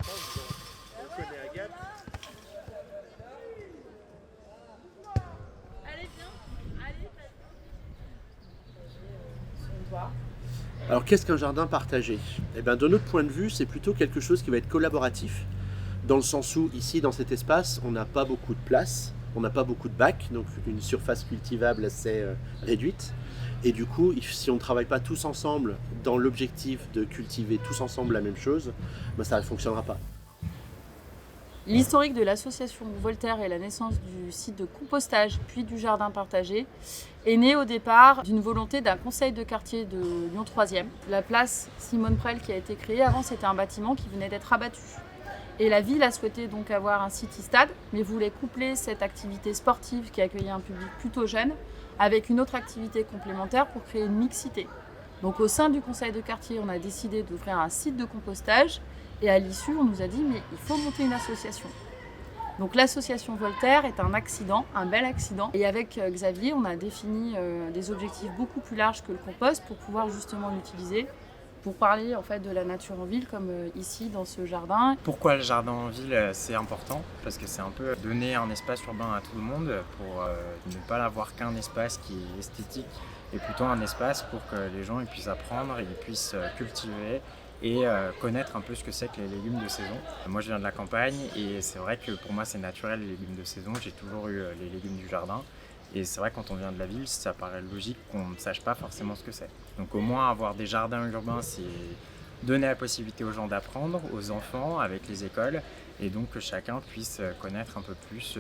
On connaît Agathe. Allez, viens. Allez, Alors qu'est-ce qu'un jardin partagé? Eh bien, de notre point de vue, c'est plutôt quelque chose qui va être collaboratif, dans le sens où ici, dans cet espace, on n'a pas beaucoup de place, on n'a pas beaucoup de bacs, donc une surface cultivable assez réduite. Et du coup, si on ne travaille pas tous ensemble dans l'objectif de cultiver tous ensemble la même chose, ben ça ne fonctionnera pas. L'historique de l'association Voltaire et la naissance du site de compostage puis du jardin partagé est né au départ d'une volonté d'un conseil de quartier de Lyon 3e. La place Simone Prel qui a été créée, avant c'était un bâtiment qui venait d'être abattu. Et la ville a souhaité donc avoir un city-stade, mais voulait coupler cette activité sportive qui accueillait un public plutôt jeune avec une autre activité complémentaire pour créer une mixité. Donc au sein du conseil de quartier, on a décidé d'ouvrir un site de compostage et à l'issue, on nous a dit mais il faut monter une association. Donc l'association Voltaire est un accident, un bel accident. Et avec Xavier, on a défini des objectifs beaucoup plus larges que le compost pour pouvoir justement l'utiliser pour parler en fait de la nature en ville comme ici dans ce jardin. Pourquoi le jardin en ville c'est important? Parce que c'est un peu donner un espace urbain à tout le monde pour ne pas avoir qu'un espace qui est esthétique et plutôt un espace pour que les gens ils puissent apprendre, ils puissent cultiver et connaître un peu ce que c'est que les légumes de saison. Moi je viens de la campagne et c'est vrai que pour moi c'est naturel les légumes de saison, j'ai toujours eu les légumes du jardin. Et c'est vrai que quand on vient de la ville, ça paraît logique qu'on ne sache pas forcément ce que c'est. Donc au moins avoir des jardins urbains, c'est donner la possibilité aux gens d'apprendre, aux enfants, avec les écoles, et donc que chacun puisse connaître un peu plus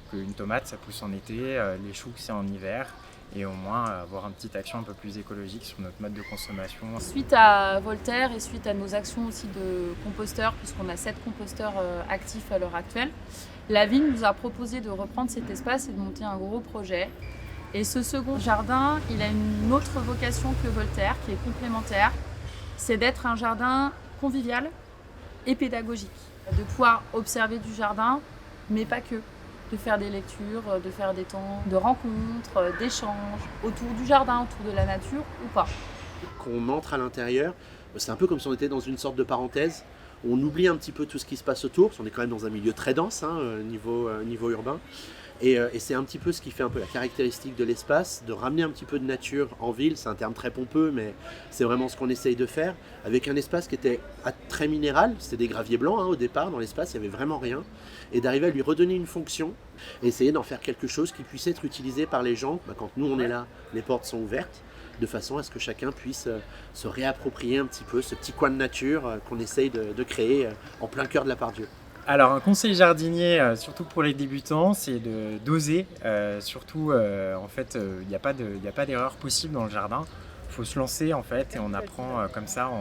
qu'une tomate, ça pousse en été, les choux, c'est en hiver, et au moins avoir une petite action un peu plus écologique sur notre mode de consommation. Suite à Voltaire et suite à nos actions aussi de composteurs, puisqu'on a 7 composteurs actifs à l'heure actuelle, la ville nous a proposé de reprendre cet espace et de monter un gros projet. Et ce second jardin, il a une autre vocation que Voltaire, qui est complémentaire. C'est d'être un jardin convivial et pédagogique. De pouvoir observer du jardin, mais pas que. De faire des lectures, de faire des temps de rencontres, d'échanges autour du jardin, autour de la nature ou pas. Qu'on entre à l'intérieur, c'est un peu comme si on était dans une sorte de parenthèse. On oublie un petit peu tout ce qui se passe autour, parce qu'on est quand même dans un milieu très dense, niveau urbain. Et c'est un petit peu ce qui fait un peu la caractéristique de l'espace, de ramener un petit peu de nature en ville. C'est un terme très pompeux, mais c'est vraiment ce qu'on essaye de faire, avec un espace qui était très minéral. C'était des graviers blancs au départ, dans l'espace, il n'y avait vraiment rien. Et d'arriver à lui redonner une fonction, et essayer d'en faire quelque chose qui puisse être utilisé par les gens. Quand nous on est là, les portes sont ouvertes, de façon à ce que chacun puisse se réapproprier un petit peu ce petit coin de nature qu'on essaye de créer en plein cœur de la Part-Dieu. Alors un conseil jardinier, surtout pour les débutants, c'est d'oser. Surtout, en fait, il n'y a pas d'erreur possible dans le jardin. Il faut se lancer en fait et on apprend comme ça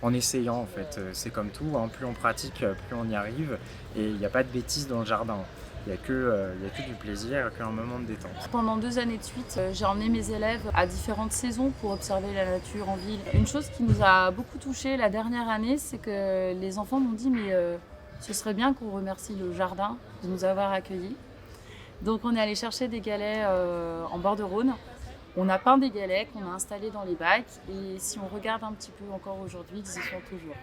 en essayant en fait. C'est comme tout, hein, plus on pratique, plus on y arrive. Et il n'y a pas de bêtises dans le jardin. Il n'y a que du plaisir, qu'un moment de détente. Pendant 2 années de suite, j'ai emmené mes élèves à différentes saisons pour observer la nature en ville. Une chose qui nous a beaucoup touchés la dernière année, c'est que les enfants m'ont dit mais ce serait bien qu'on remercie le jardin de nous avoir accueillis. Donc on est allé chercher des galets en bord de Rhône. On a peint des galets qu'on a installés dans les bacs et si on regarde un petit peu encore aujourd'hui, ils y sont toujours.